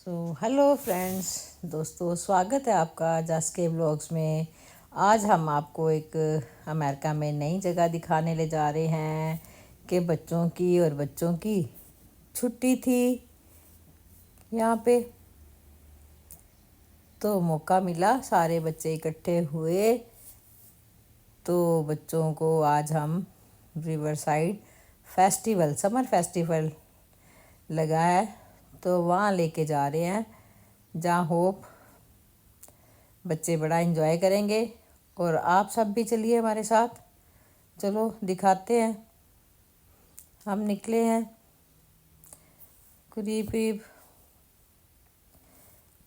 Hello friends, दोस्तों, स्वागत है आपका जास के ब्लॉग्स में। आज हम आपको एक अमेरिका में नई जगह दिखाने ले जा रहे हैं कि बच्चों की छुट्टी थी यहाँ पे, तो मौका मिला, सारे बच्चे इकट्ठे हुए। तो बच्चों को आज हम रिवर साइड समर फेस्टिवल लगा है, तो वहाँ लेके जा रहे हैं, जहाँ होप बच्चे बड़ा एंजॉय करेंगे। और आप सब भी चलिए हमारे साथ, चलो दिखाते हैं। हम निकले हैं करीब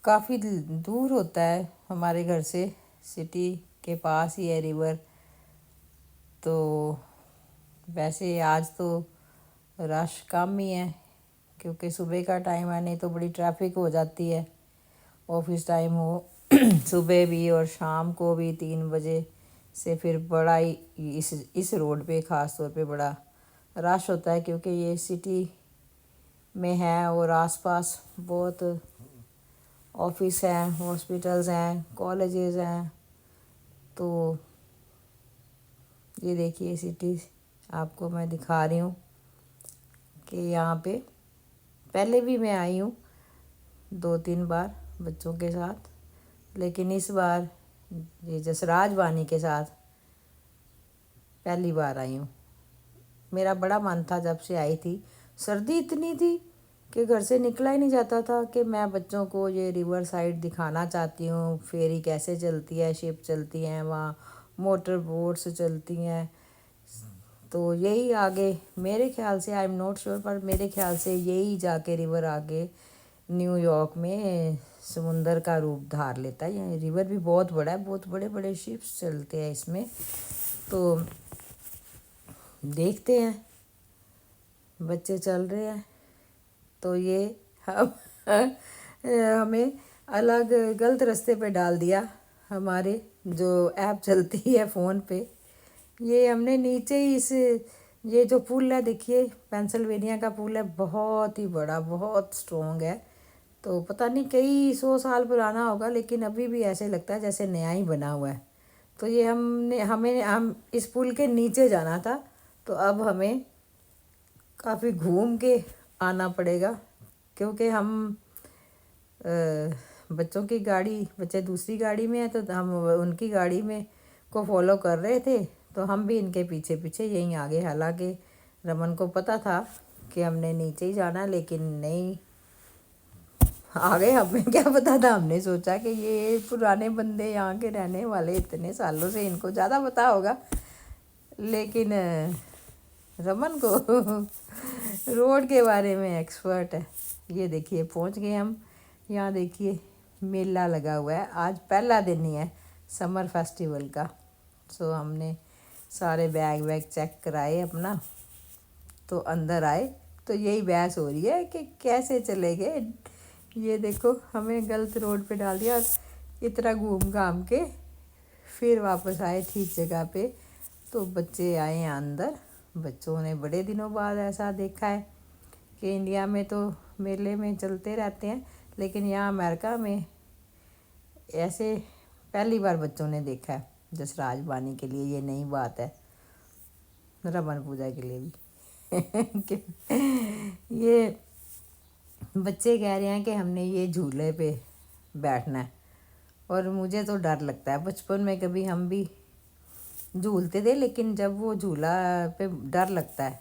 काफ़ी दूर होता है हमारे घर से, सिटी के पास ही है रिवर। तो वैसे आज तो रश कम ही है, क्योंकि सुबह का टाइम है, नहीं तो बड़ी ट्रैफिक हो जाती है। ऑफिस टाइम हो सुबह भी और शाम को भी 3 बजे से फिर बड़ा ही इस रोड पे ख़ास तौर पे बड़ा रश होता है, क्योंकि ये सिटी में है और आसपास बहुत ऑफिस हैं, हॉस्पिटल्स हैं, कॉलेजेस हैं। तो ये देखिए सिटी आपको मैं दिखा रही हूँ कि यहाँ पे पहले भी मैं आई हूँ 2-3 बार बच्चों के साथ, लेकिन इस बार ये जसराज वानी के साथ पहली बार आई हूँ। मेरा बड़ा मन था जब से आई थी, सर्दी इतनी थी कि घर से निकला ही नहीं जाता था, कि मैं बच्चों को ये रिवर साइड दिखाना चाहती हूँ, फेरी कैसे चलती है, शिप चलती हैं वहाँ, मोटर बोट्स चलती हैं। तो यही आगे मेरे ख्याल से, आई एम नॉट श्योर, पर मेरे ख्याल से यही जाके रिवर आगे न्यूयॉर्क में समुंदर का रूप धार लेता है। ये रिवर भी बहुत बड़ा है, बहुत बड़े बड़े शिप्स चलते हैं इसमें। तो देखते हैं, बच्चे चल रहे हैं, तो ये हम हमें अलग गलत रास्ते पे डाल दिया। हमारे जो ऐप चलती है फ़ोन पे, ये हमने नीचे ही ये जो पुल है, देखिए पेंसिल्वेनिया का पुल है, बहुत ही बड़ा, बहुत स्ट्रॉन्ग है। तो पता नहीं कई 100 साल पुराना होगा, लेकिन अभी भी ऐसे लगता है जैसे नया ही बना हुआ है। तो ये हम इस पुल के नीचे जाना था, तो अब हमें काफ़ी घूम के आना पड़ेगा, क्योंकि हम बच्चों की गाड़ी, बच्चे दूसरी गाड़ी में है, तो हम उनकी गाड़ी में को फॉलो कर रहे थे, तो हम भी इनके पीछे पीछे यहीं आगे। हालांकि रमन को पता था कि हमने नीचे ही जाना, लेकिन नहीं आगे, हमें क्या पता था। हमने सोचा कि ये पुराने बंदे यहाँ के रहने वाले, इतने सालों से, इनको ज़्यादा पता होगा, लेकिन रमन को रोड के बारे में एक्सपर्ट है। ये देखिए पहुँच गए हम। यहाँ देखिए मेला लगा हुआ है, आज पहला दिन ही है समर फेस्टिवल का। सो हमने सारे बैग वैग चेक कराए अपना, तो अंदर आए, तो यही बहस हो रही है कि कैसे चले गए। ये देखो हमें गलत रोड पे डाल दिया, इतना घूम घाम के फिर वापस आए ठीक जगह पे। तो बच्चे आए हैं अंदर। बच्चों ने बड़े दिनों बाद ऐसा देखा है कि इंडिया में तो मेले में चलते रहते हैं, लेकिन यहाँ अमेरिका में ऐसे पहली बार बच्चों ने देखा है। जसराज बानी के लिए ये नई बात है, रमन पूजा के लिए भी ये बच्चे कह रहे हैं कि हमने ये झूले पे बैठना है, और मुझे तो डर लगता है। बचपन में कभी हम भी झूलते थे, लेकिन जब वो झूला पे डर लगता है,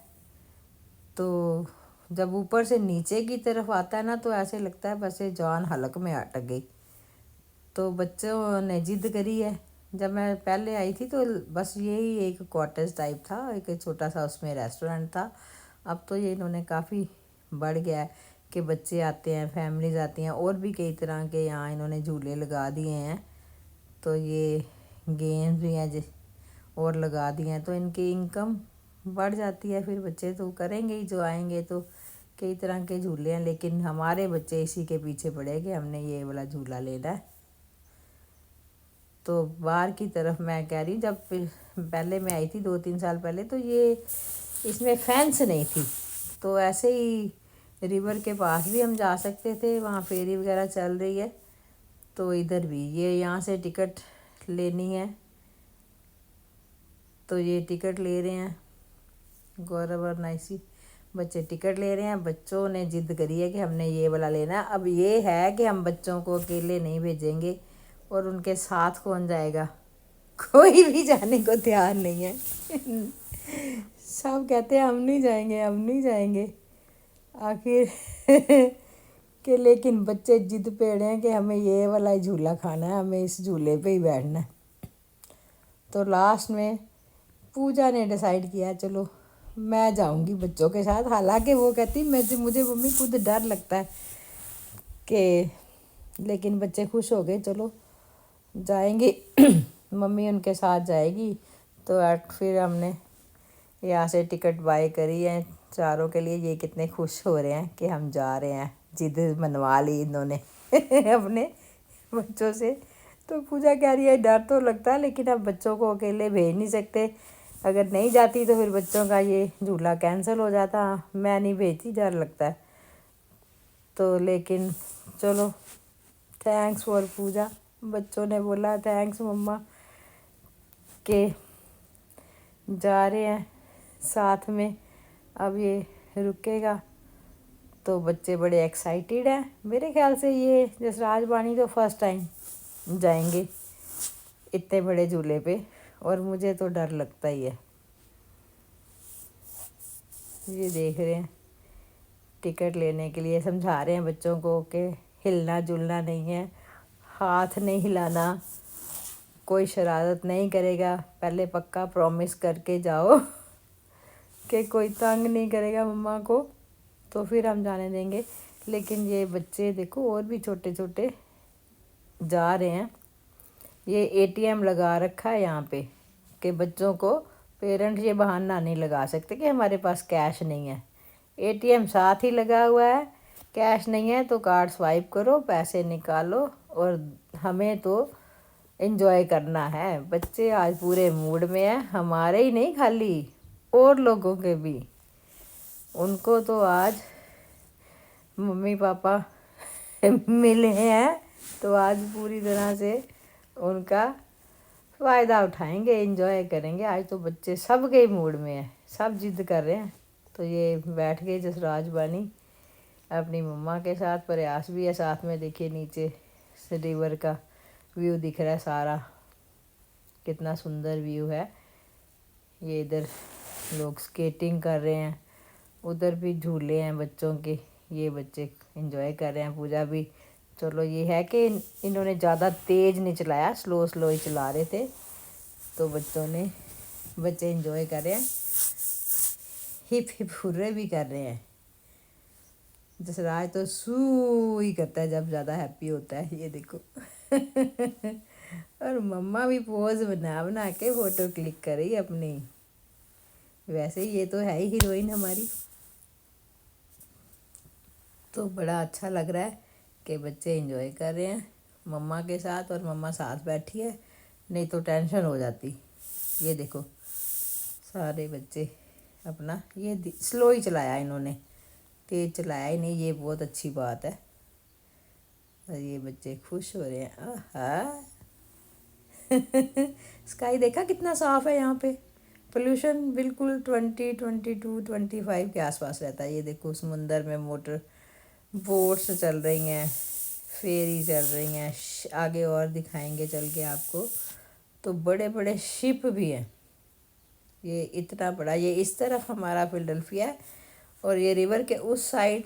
तो जब ऊपर से नीचे की तरफ आता है ना, तो ऐसे लगता है बस ये जान हलक में अटक गई। तो बच्चों ने जिद करी है। जब मैं पहले आई थी तो बस यही एक कॉटेज टाइप था, एक छोटा सा उसमें रेस्टोरेंट था। अब तो ये इन्होंने काफ़ी बढ़ गया है कि बच्चे आते हैं, फैमिलीज आती हैं, और भी कई तरह के यहाँ इन्होंने झूले लगा दिए हैं। तो ये गेम्स भी हैं और लगा दिए हैं, तो इनकी इनकम बढ़ जाती है। फिर बच्चे तो करेंगे ही, जो आएंगे तो कई तरह के झूले हैं, लेकिन हमारे बच्चे इसी के पीछे पड़े कि हमने ये वाला झूला लेना है। तो बाहर की तरफ मैं कह रही, जब पहले मैं आई थी 2-3 साल पहले, तो ये इसमें फेंस नहीं थी, तो ऐसे ही रिवर के पास भी हम जा सकते थे, वहाँ फेरी वगैरह चल रही है, तो इधर भी ये यहाँ से टिकट लेनी है, तो ये टिकट ले रहे हैं गौरव और नाइसी बच्चे टिकट ले रहे हैं। बच्चों ने जिद करी है कि हमने ये वाला लेना है। अब ये है कि हम बच्चों को अकेले नहीं भेजेंगे, और उनके साथ कौन जाएगा? कोई भी जाने को तैयार नहीं है। सब कहते हैं हम नहीं जाएंगे, हम नहीं जाएंगे। आखिर कि लेकिन बच्चे जिद पे अड़े हैं कि हमें ये वाला ही झूला खाना है, हमें इस झूले पे ही बैठना है। तो लास्ट में पूजा ने डिसाइड किया चलो मैं जाऊंगी बच्चों के साथ। हालांकि वो कहती मुझे मम्मी खुद डर लगता है कि, लेकिन बच्चे खुश हो गए, चलो जाएंगे। मम्मी उनके साथ जाएगी। तो फिर हमने यहाँ से टिकट बाय करी है चारों के लिए। ये कितने खुश हो रहे हैं कि हम जा रहे हैं, जिद मनवा ली इन्होंने अपने बच्चों से। तो पूजा कह रही है डर तो लगता है, लेकिन अब बच्चों को अकेले भेज नहीं सकते। अगर नहीं जाती तो फिर बच्चों का ये झूला कैंसिल हो जाता। मैं नहीं भेजती, डर लगता है। तो लेकिन चलो, थैंक्स फॉर पूजा। बच्चों ने बोला थैंक्स मम्मा के जा रहे हैं साथ में, अब ये रुकेगा। तो बच्चे बड़े एक्साइटेड हैं। मेरे ख्याल से ये जसराज बानी तो फर्स्ट टाइम जाएंगे इतने बड़े झूले पे, और मुझे तो डर लगता ही है। ये देख रहे हैं टिकट लेने के लिए, समझा रहे हैं बच्चों को कि हिलना जुलना नहीं है, हाथ नहीं हिलाना, कोई शरारत नहीं करेगा, पहले पक्का प्रॉमिस करके जाओ कि कोई तंग नहीं करेगा मम्मा को, तो फिर हम जाने देंगे। लेकिन ये बच्चे देखो और भी छोटे छोटे जा रहे हैं। ये एटीएम लगा रखा है यहाँ पे कि बच्चों को पेरेंट्स ये बहाना नहीं लगा सकते कि हमारे पास कैश नहीं है। एटीएम साथ ही लगा हुआ है, कैश नहीं है तो कार्ड स्वाइप करो, पैसे निकालो, और हमें तो एंजॉय करना है। बच्चे आज पूरे मूड में हैं, हमारे ही नहीं खाली और लोगों के भी। उनको तो आज मम्मी पापा मिले हैं, तो आज पूरी तरह से उनका फ़ायदा उठाएंगे, एंजॉय करेंगे। आज तो बच्चे सब के मूड में हैं, सब जिद कर रहे हैं। तो ये बैठ गए जसराज बानी अपनी मम्मा के साथ। प्रयास भी है साथ में। देखिए नीचे से रिवर का व्यू दिख रहा है सारा, कितना सुंदर व्यू है। ये इधर लोग स्केटिंग कर रहे हैं, उधर भी झूले हैं बच्चों के, ये बच्चे एंजॉय कर रहे हैं। पूजा भी, चलो ये है कि इन्होंने ज़्यादा तेज़ नहीं चलाया, स्लो स्लो ही चला रहे थे, तो बच्चे एंजॉय कर रहे हैं, हिप हिप हुर्रे भी कर रहे हैं। जसराज तो सू ही करता है जब ज़्यादा हैप्पी होता है, ये देखो। और मम्मा भी पोज बना बना के फ़ोटो क्लिक कर रही है अपनी। वैसे ये तो है ही हीरोइन हमारी। तो बड़ा अच्छा लग रहा है कि बच्चे एंजॉय कर रहे हैं मम्मा के साथ, और मम्मा साथ बैठी है, नहीं तो टेंशन हो जाती। ये देखो सारे बच्चे अपना, ये स्लो ही चलाया इन्होंने, तेज़ चलाया ही नहीं, ये बहुत अच्छी बात है। और ये बच्चे खुश हो रहे हैं। आहा स्काई देखा कितना साफ़ है यहाँ पे। पोल्यूशन बिल्कुल 22-25 के आसपास रहता है। ये देखो समुंदर में मोटर बोट्स चल रही हैं, फेरी चल रही हैं, आगे और दिखाएंगे चल के आपको। तो बड़े बड़े शिप भी हैं। ये इतना बड़ा, ये इस तरफ हमारा फिलाडेल्फिया है, और ये रिवर के उस साइड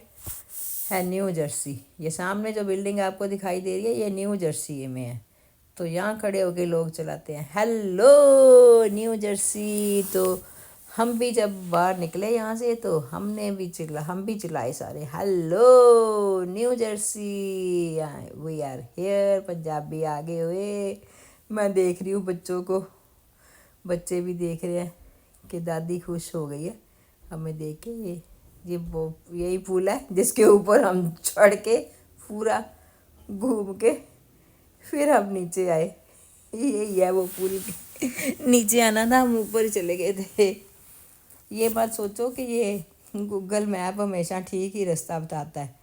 है न्यू जर्सी। ये सामने जो बिल्डिंग आपको दिखाई दे रही है, ये न्यू जर्सी में है। तो यहाँ खड़े होके लोग चलाते हैं हेलो न्यू जर्सी। तो हम भी जब बाहर निकले यहाँ से, तो हम भी चिल्लाए सारे hello New Jersey, we are here. Punjabi आगे हुए। मैं देख रही हूँ बच्चों को, बच्चे भी देख रहे हैं कि दादी खुश हो गई है हमें देख के। यही पुल है जिसके ऊपर हम चढ़ के पूरा घूम के फिर हम नीचे आए। यही है वो पुल। नीचे आना था, हम ऊपर चले गए थे। ये बात सोचो कि ये गूगल मैप हमेशा ठीक ही रास्ता बताता है,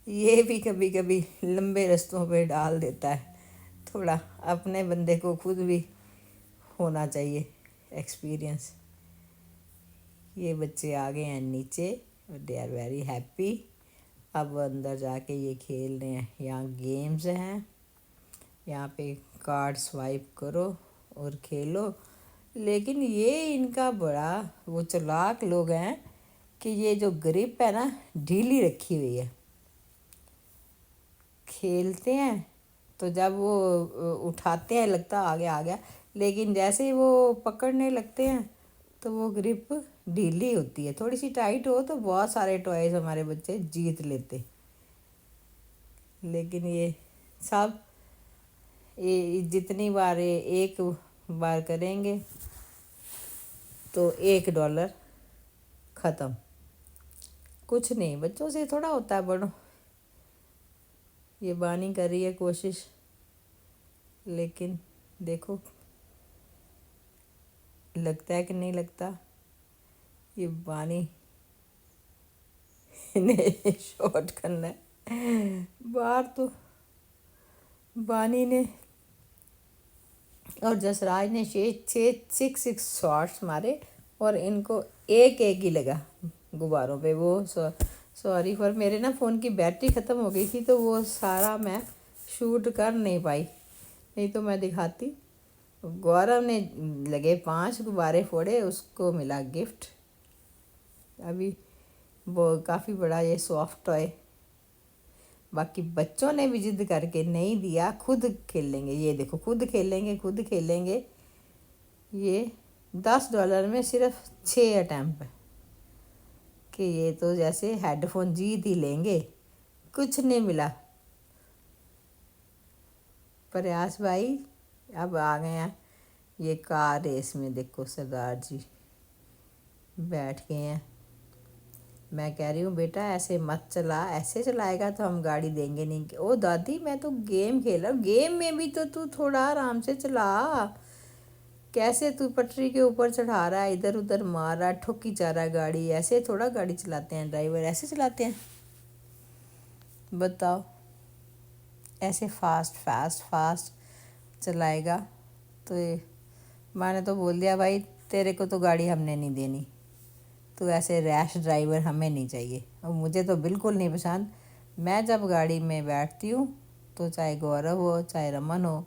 ये भी कभी कभी लंबे रास्तों पे डाल देता है। थोड़ा अपने बंदे को खुद भी होना चाहिए एक्सपीरियंस। ये बच्चे आ गए हैं नीचे और दे आर वेरी हैप्पी। अब अंदर जाके ये खेल रहे हैं। यहाँ गेम्स हैं, यहाँ पे कार्ड स्वाइप करो और खेलो। लेकिन ये इनका बड़ा वो चालाक लोग हैं कि ये जो ग्रिप है ना ढीली रखी हुई है। खेलते हैं तो जब वो उठाते हैं लगता आ गया, लेकिन जैसे ही वो पकड़ने लगते हैं तो वो ग्रिप ढीली होती है। थोड़ी सी टाइट हो तो बहुत सारे टॉयज हमारे बच्चे जीत लेते। लेकिन ये सब ये जितनी बार ये एक बार करेंगे तो $1 ख़त्म। कुछ नहीं, बच्चों से थोड़ा होता है बड़ों। ये बानी कर रही है कोशिश, लेकिन देखो लगता है कि नहीं लगता। ये बानी ने शॉट करना है बाहर, तो बानी ने और जसराज ने 6 शॉट्स मारे और इनको एक ही लगा गुब्बारों पे। वो सॉरी फॉर मेरे ना फ़ोन की बैटरी ख़त्म हो गई थी तो वो सारा मैं शूट कर नहीं पाई, नहीं तो मैं दिखाती। गौरव ने लगे 5 गुब्बारे फोड़े, उसको मिला गिफ्ट। अभी वो काफ़ी बड़ा ये सॉफ्ट टॉय। बाकी बच्चों ने भी जिद करके नहीं दिया, खुद खेलेंगे। ये देखो खुद खेलेंगे। ये $10 में सिर्फ 6 अटैम्प्ट है कि ये तो जैसे हेडफोन जीत ही लेंगे। कुछ नहीं मिला। प्रयास भाई अब आ गए हैं ये कार रेस में। देखो सरदार जी बैठ गए हैं। मैं कह रही हूँ बेटा ऐसे मत चला, ऐसे चलाएगा तो हम गाड़ी देंगे नहीं। ओ दादी मैं तो गेम खेल रहा हूँ, गेम में भी तो तू थोड़ा आराम से चला। कैसे तू पटरी के ऊपर चढ़ा रहा है, इधर उधर मार रहा है, ठोकी जा रहा है गाड़ी। ऐसे थोड़ा गाड़ी चलाते हैं ड्राइवर, ऐसे चलाते हैं बताओ। ऐसे फास्ट चलाएगा तो मैंने तो बोल दिया भाई तेरे को तो गाड़ी हमने नहीं देनी, तो ऐसे रैश ड्राइवर हमें नहीं चाहिए और मुझे तो बिल्कुल नहीं पसंद। मैं जब गाड़ी में बैठती हूँ तो चाहे गौरव हो चाहे रमन हो,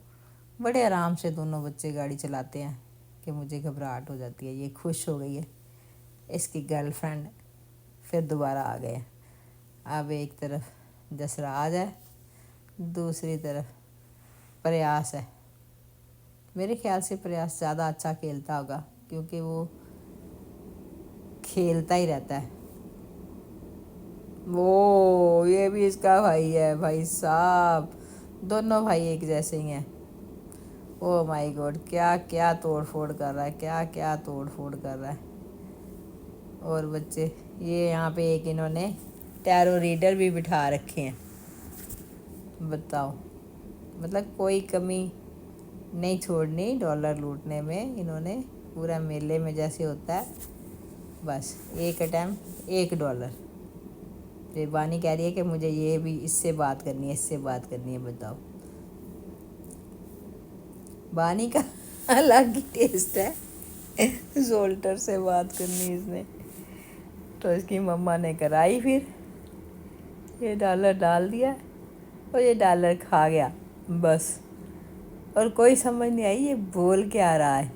बड़े आराम से दोनों बच्चे गाड़ी चलाते हैं कि मुझे घबराहट हो जाती है। ये खुश हो गई है, इसकी गर्लफ्रेंड फिर दोबारा आ गए। अब एक तरफ जसराज है, दूसरी तरफ प्रयास है। मेरे ख्याल से प्रयास ज़्यादा अच्छा खेलता होगा क्योंकि वो खेलता ही रहता है। वो ये भी इसका भाई है, भाई साहब दोनों भाई एक जैसे ही हैं। ओ माय गॉड क्या क्या तोड़ फोड़ कर रहा है, क्या तोड़ फोड़ कर रहा है। और बच्चे ये यहाँ पे एक इन्होंने टैरो रीडर भी बिठा रखे हैं। बताओ मतलब कोई कमी नहीं छोड़नी डॉलर लूटने में। इन्होंने पूरा मेले में जैसे होता है बस एक अटैम्प्ट $1। ये बानी कह रही है कि मुझे ये भी इससे बात करनी है, बताओ। बानी का अलग ही टेस्ट है जोल्टर से बात करनी इसने। तो इसकी मम्मा ने कराई, फिर ये डॉलर डाल दिया और ये डॉलर खा गया बस। और कोई समझ नहीं आई ये बोल क्या रहा है।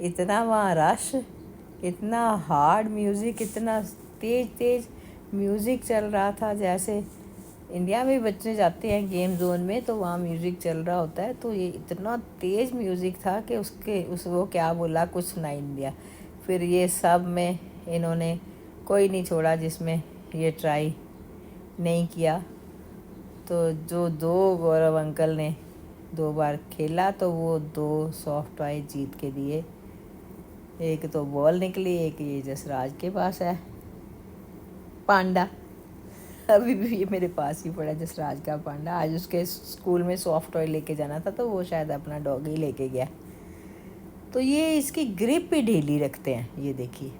इतना वहाँ रश, इतना हार्ड म्यूज़िक, इतना तेज़ म्यूज़िक चल रहा था। जैसे इंडिया में बच्चे जाते हैं गेम जोन में तो वहाँ म्यूज़िक चल रहा होता है, तो ये इतना तेज़ म्यूज़िक था कि वो क्या बोला कुछ सुनाई नहीं दिया। फिर ये सब में इन्होंने कोई नहीं छोड़ा जिसमें ये ट्राई नहीं किया। तो जो 2 गौरव अंकल ने 2 बार खेला तो वो 2 सॉफ्ट टॉय जीत के दिए। एक तो बॉल निकली, एक ये जसराज के पास है पांडा। अभी भी ये मेरे पास ही पड़ा जसराज का पांडा। आज उसके स्कूल में सॉफ्ट टॉय लेके जाना था तो वो शायद अपना डॉग ही लेके गया। तो ये इसकी ग्रिप भी ढीली रखते हैं, ये देखिए।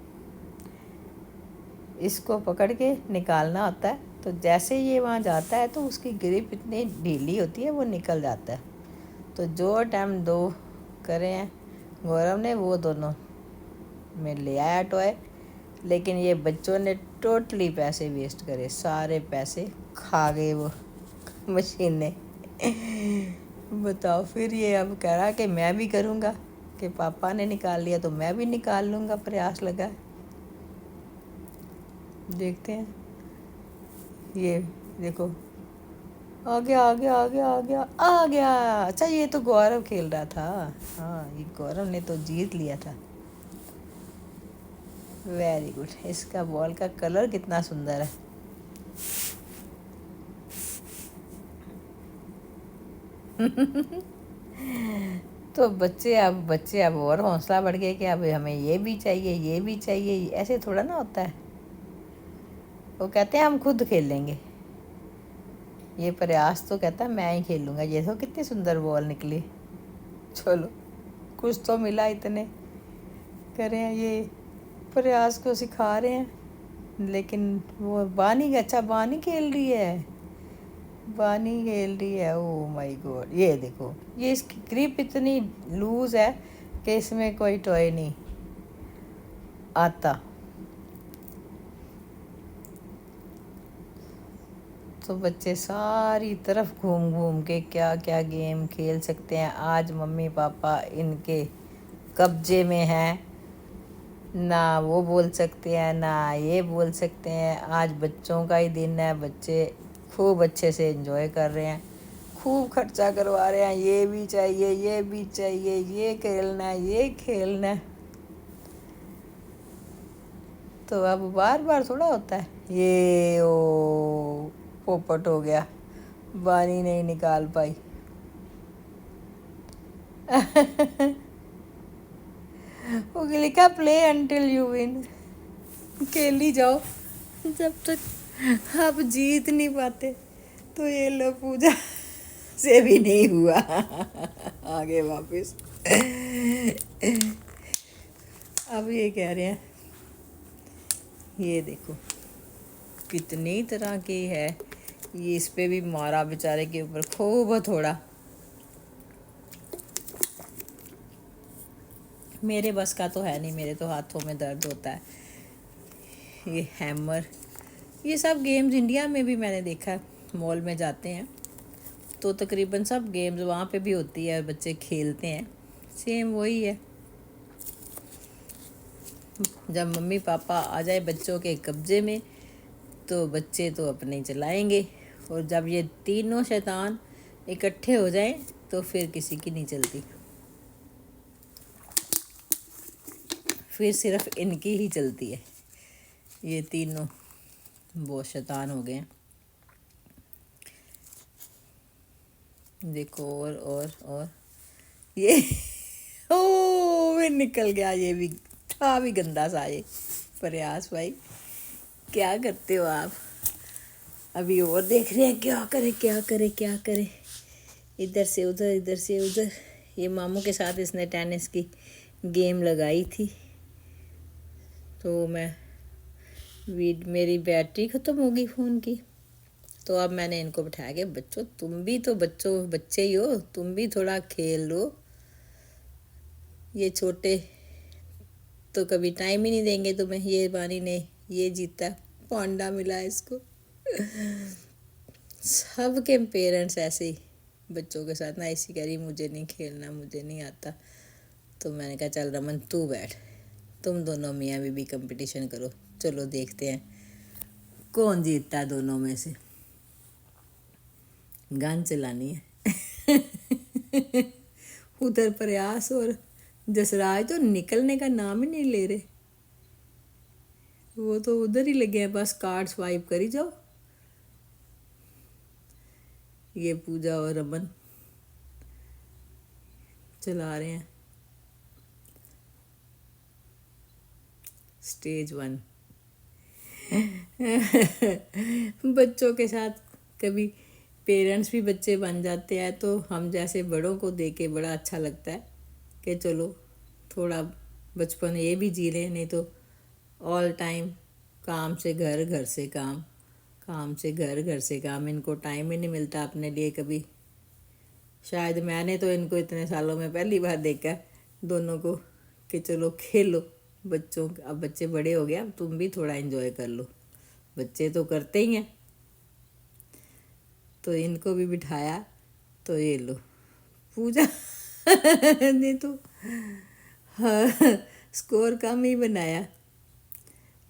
اس کو پکڑ کے نکالنا ہوتا ہے، تو جیسے یہ وہاں جاتا ہے تو اس کی گرپ اتنی ڈھیلی ہوتی ہے وہ نکل جاتا ہے۔ تو جو ٹائم دو کرے ہیں گورو نے وہ دونوں میں لے آیا ٹوائے، لیکن یہ بچوں نے ٹوٹلی پیسے ویسٹ کرے، سارے پیسے کھا گئے وہ مشین نے۔ بتاؤ، پھر یہ اب کہہ رہا کہ میں بھی کروں گا، کہ پاپا نے نکال لیا تو میں بھی نکال لوں گا، پریاس لگا۔ دیکھتے ہیں، یہ دیکھو آ گیا آ گیا آ گیا آ گیا آ گیا۔ اچھا یہ تو گورو کھیل رہا تھا، ہاں یہ گورو نے تو جیت لیا تھا۔ ویری گڈ، اس کا بال کا کلر کتنا سندر ہے۔ تو بچے اب اور حوصلہ بڑھ گئے کہ اب ہمیں یہ بھی چاہیے یہ بھی چاہیے، ایسے تھوڑا نا ہوتا ہے۔ وہ کہتے ہیں ہم خود کھیل لیں گے۔ یہ پریاس تو کہتا ہے میں ہی کھیلوں گا، یہ تو کتنی سندر بال نکلی۔ چلو کچھ تو ملا، اتنے کرے ہیں یہ پریاس کو سکھا رہے ہیں، لیکن وہ بانی، اچھا بانی کھیل رہی ہے، بانی کھیل رہی ہے۔ او مائی گاڈ، یہ دیکھو یہ اس کی گرپ اتنی لوز ہے کہ اس میں کوئی ٹوئے نہیں آتا۔ تو بچے ساری طرف گھوم گھوم کے کیا کیا گیم کھیل سکتے ہیں۔ آج ممی پاپا ان کے قبضے میں ہیں، نہ وہ بول سکتے ہیں نہ یہ بول سکتے ہیں۔ آج بچوں کا ہی دن ہے، بچے خوب اچھے سے انجوائے کر رہے ہیں، خوب خرچہ کروا رہے ہیں، یہ بھی چاہیے یہ بھی چاہیے، یہ کھیلنا ہے یہ کھیلنا ہے۔ تو اب بار بار تھوڑا ہوتا ہے۔ یہ او پوپٹ ہو گیا، بانی نہیں نکال پائی۔ وہ لکھا پلے انٹل یو ون، کھیل ہی جاؤ جب تک آپ جیت نہیں پاتے۔ تو یہ لو پوجا سے بھی نہیں ہوا، آگے واپس۔ اب یہ کہہ رہے ہیں، یہ دیکھو کتنی طرح کی ہے، یہ اس پہ بھی مارا بیچارے کے اوپر خوب تھوڑا۔ میرے بس کا تو ہے نہیں، میرے تو ہاتھوں میں درد ہوتا ہے۔ یہ ہیمر، یہ سب گیمز انڈیا میں بھی میں نے دیکھا ہے، مال میں جاتے ہیں تو تقریباً سب گیمز وہاں پہ بھی ہوتی ہے، بچے کھیلتے ہیں، سیم وہی ہے۔ جب ممی پاپا آ جائے بچوں کے قبضے میں تو بچے تو اپنے چلائیں گے، اور جب یہ تینوں شیطان اکٹھے ہو جائیں تو پھر کسی کی نہیں چلتی، پھر صرف ان کی ہی چلتی ہے۔ یہ تینوں بہت شیطان ہو گئے ہیں، دیکھو اور یہ او نکل گیا، یہ بھی تھا بھی گندا سا۔ یہ پریاس بھائی کیا کرتے ہو آپ؟ ابھی اور دیکھ رہے ہیں کیا کرے کیا کرے کیا کرے، ادھر سے ادھر ادھر سے ادھر۔ یہ ماموں کے ساتھ اس نے ٹینس کی گیم لگائی تھی، تو میری بیٹری ختم ہوگی فون کی، تو اب میں نے ان کو بٹھایا کہ بچوں تم بھی تو بچے ہی ہو، تم بھی تھوڑا کھیل لو۔ یہ چھوٹے تو کبھی ٹائم ہی نہیں دیں گے تمہیں۔ یہ بانی نے یہ جیتا، پانڈا ملا اس کو۔ سب کے پیرنٹس ایسے ہی بچوں کے ساتھ، نہ ایسی کہہ رہی مجھے نہیں کھیلنا مجھے نہیں آتا۔ تو میں نے کہا چل رمن تو بیٹھ، تم دونوں میاں بیوی کمپٹیشن کرو، چلو دیکھتے ہیں کون جیتتا ہے دونوں میں سے۔ گن چلانی ہے۔ ادھر پریاس اور جسراج تو نکلنے کا نام ہی نہیں لے رہے، وہ تو ادھر ہی لگے ہیں، بس کارڈ سوائپ کری جاؤ۔ یہ پوجا اور رمن چلا رہے ہیں سٹیج 1۔ بچوں کے ساتھ کبھی پیرنٹس بھی بچے بن جاتے ہیں تو ہم جیسے بڑوں کو دیکھ کے بڑا اچھا لگتا ہے کہ چلو تھوڑا بچپن یہ بھی جی لیں، نہیں تو آل ٹائم کام سے گھر، گھر سے کام، کام سے گھر، گھر سے کام، ان کو ٹائم ہی نہیں ملتا اپنے لیے کبھی۔ شاید میں نے تو ان کو اتنے سالوں میں پہلی بار دیکھا ہے دونوں کو کہ چلو کھیلو بچوں، اب بچے بڑے ہو گئے، اب تم بھی تھوڑا انجوائے کر لو، بچے تو کرتے ہی ہیں۔ تو ان کو بھی بٹھایا، تو یہ لو پوجا نے تو اسکور کم ہی بنایا۔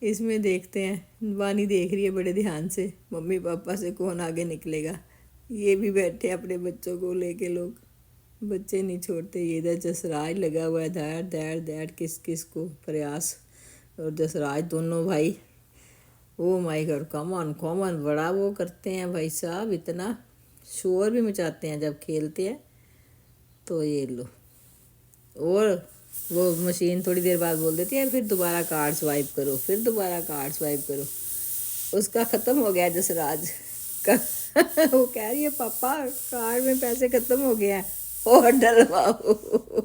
اس میں دیکھتے ہیں، وانی دیکھ رہی ہے بڑے دھیان سے ممی پاپا سے کون آگے نکلے گا۔ یہ بھی بیٹھے اپنے بچوں کو لے کے، لوگ بچے نہیں چھوڑتے۔ یہ ادھر جسراج لگا ہوا ہے، دھیڑ دھیڑ دھیڑ، کس کس کو، پریاس اور جسراج دونوں بھائی۔ او مائی گاڈ، کامن کامن، بڑا وہ کرتے ہیں بھائی صاحب، اتنا شور بھی مچاتے ہیں جب کھیلتے ہیں۔ تو یہ لو، اور وہ مشین تھوڑی دیر بعد بول دیتی ہے پھر دوبارہ کارڈ سوائپ کرو، پھر دوبارہ کارڈ سوائپ کرو۔ اس کا ختم ہو گیا جسراج کا، وہ کہہ رہی ہے پاپا کارڈ میں پیسے ختم ہو گیا اور ڈلواؤ۔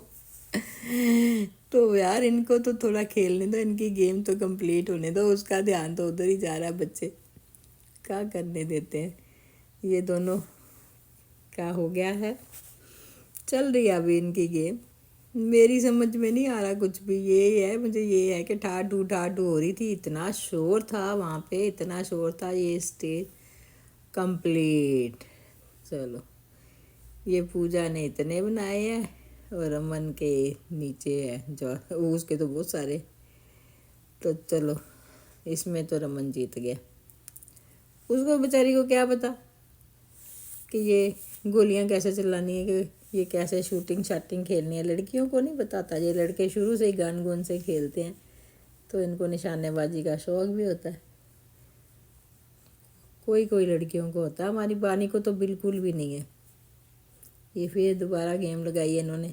تو یار ان کو تو تھوڑا کھیلنے دو، ان کی گیم تو کمپلیٹ ہونے دو، اس کا دھیان تو ادھر ہی جا رہا ہے، بچے کیا کرنے دیتے ہیں۔ یہ دونوں کیا ہو گیا ہے، چل رہی ہے ابھی ان کی گیم، میری سمجھ میں نہیں آ رہا کچھ بھی۔ یہ ہے، مجھے یہ ہے کہ ٹھاٹھو ٹھاٹھو ہو رہی تھی، اتنا شور تھا وہاں پہ، اتنا شور تھا۔ یہ اسٹیج کمپلیٹ، چلو یہ پوجا نے اتنے بنائے ہیں، اور امن کے نیچے ہے جو اس کے تو بہت سارے۔ تو چلو اس میں تو رمن جیت گیا، اس کو بیچاری کو کیا پتا کہ یہ گولیاں کیسے چلانی ہے، کہ یہ کیسے شوٹنگ شاٹنگ کھیلنی ہے۔ لڑکیوں کو نہیں بتاتا، یہ لڑکے شروع سے ہی گن گن سے کھیلتے ہیں، تو ان کو نشانے بازی کا شوق بھی ہوتا ہے۔ کوئی کوئی لڑکیوں کو ہوتا ہے، ہماری بانی کو تو بالکل بھی نہیں ہے۔ یہ پھر دوبارہ گیم لگائی ہے انہوں نے۔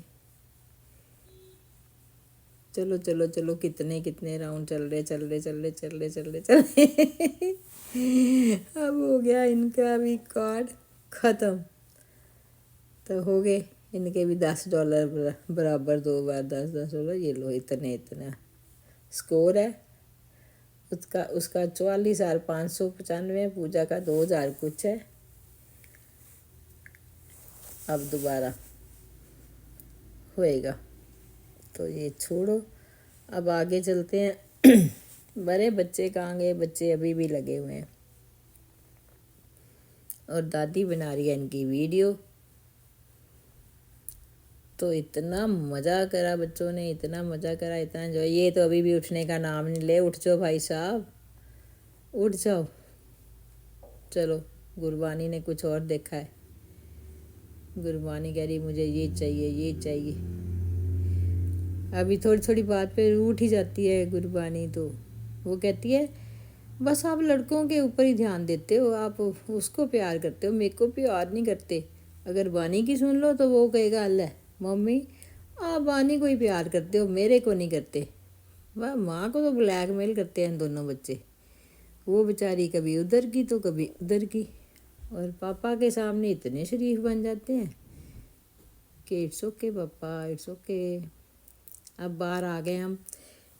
چلو چلو چلو، کتنے کتنے راؤنڈ چل رہے چل رہے چل رہے چل رہے چل رہے چل رہے۔ اب ہو گیا ان کا بھی کارڈ ختم، تو ہو گئے ان کے بھی $10 برابر، 2 بار $10۔ یہ لو اتنے اسکور ہے اس کا 44,595، پوجا کا 2,000 کچھ ہے۔ اب دوبارہ ہوئے گا، تو یہ چھوڑو، اب آگے چلتے ہیں۔ بڑے بچے کہاں گئے، بچے ابھی بھی لگے ہوئے ہیں، اور دادی بنا رہی ہے ان کی ویڈیو۔ تو اتنا مزہ کرا بچوں نے، اتنا مزہ کرا، اتنا انجوائے۔ یہ تو ابھی بھی اٹھنے کا نام نہیں لے، اٹھ جاؤ بھائی صاحب، اٹھ جاؤ۔ چلو گربانی نے کچھ اور دیکھا ہے، گربانی کہہ رہی مجھے یہ چاہیے یہ چاہیے۔ ابھی تھوڑی تھوڑی بات پہ اٹھ ہی جاتی ہے گربانی، تو وہ کہتی ہے بس آپ لڑکوں کے اوپر ہی دھیان دیتے ہو، آپ اس کو پیار کرتے ہو، میرے کو پیار نہیں کرتے۔ اگر بانی کی سن لو تو وہ کہے گا اللہ ممی آپ بانی کو ہی پیار کرتے ہو، میرے کو نہیں کرتے۔ واہ، ماں کو تو بلیک میل کرتے ہیں دونوں بچے، وہ بیچاری کبھی ادھر کی تو کبھی ادھر کی، اور پاپا کے سامنے اتنے شریف بن جاتے ہیں کہ اٹس اوکے پاپا، اٹس اوکے۔ اب باہر آ گئے ہم،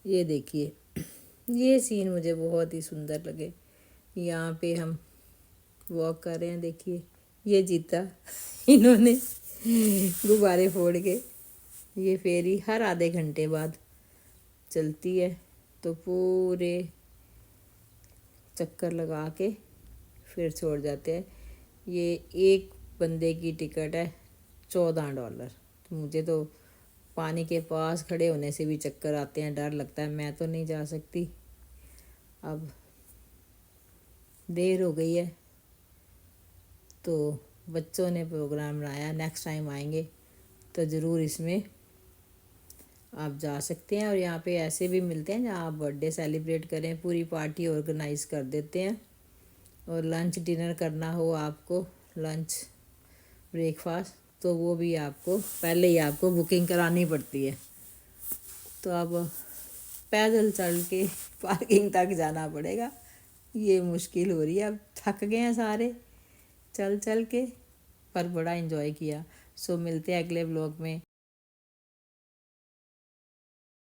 یہ دیکھیے یہ سین مجھے بہت ہی سندر لگے۔ یہاں پہ ہم واک کر رہے ہیں، دیکھیے یہ جیتا، انہوں نے غبارے پھوڑ کے۔ یہ فیری ہر آدھے گھنٹے بعد چلتی ہے، تو پورے چکر لگا کے پھر چھوڑ جاتے ہیں۔ یہ ایک بندے کی ٹکٹ ہے $14۔ تو مجھے تو پانی کے پاس کھڑے ہونے سے بھی چکر آتے ہیں، ڈر لگتا ہے، میں تو نہیں جا سکتی۔ اب دیر ہو گئی ہے، تو بچوں نے پروگرام بنایا، نیکسٹ ٹائم آئیں گے تو ضرور اس میں آپ جا سکتے ہیں۔ اور یہاں پہ ایسے بھی ملتے ہیں جہاں آپ برتھ ڈے سیلیبریٹ کریں، پوری پارٹی آرگنائز کر دیتے ہیں۔ اور لنچ ڈنر کرنا ہو آپ کو، لنچ بریک فاسٹ، تو وہ بھی آپ کو پہلے ہی آپ کو بکنگ کرانی پڑتی ہے۔ تو اب پیدل چل کے پارکنگ تک جانا پڑے گا، یہ مشکل ہو رہی ہے۔ اب تھک گئے ہیں سارے چل چل کے، پر بڑا انجوائے کیا۔ سو ملتے ہیں اگلے بلاگ میں۔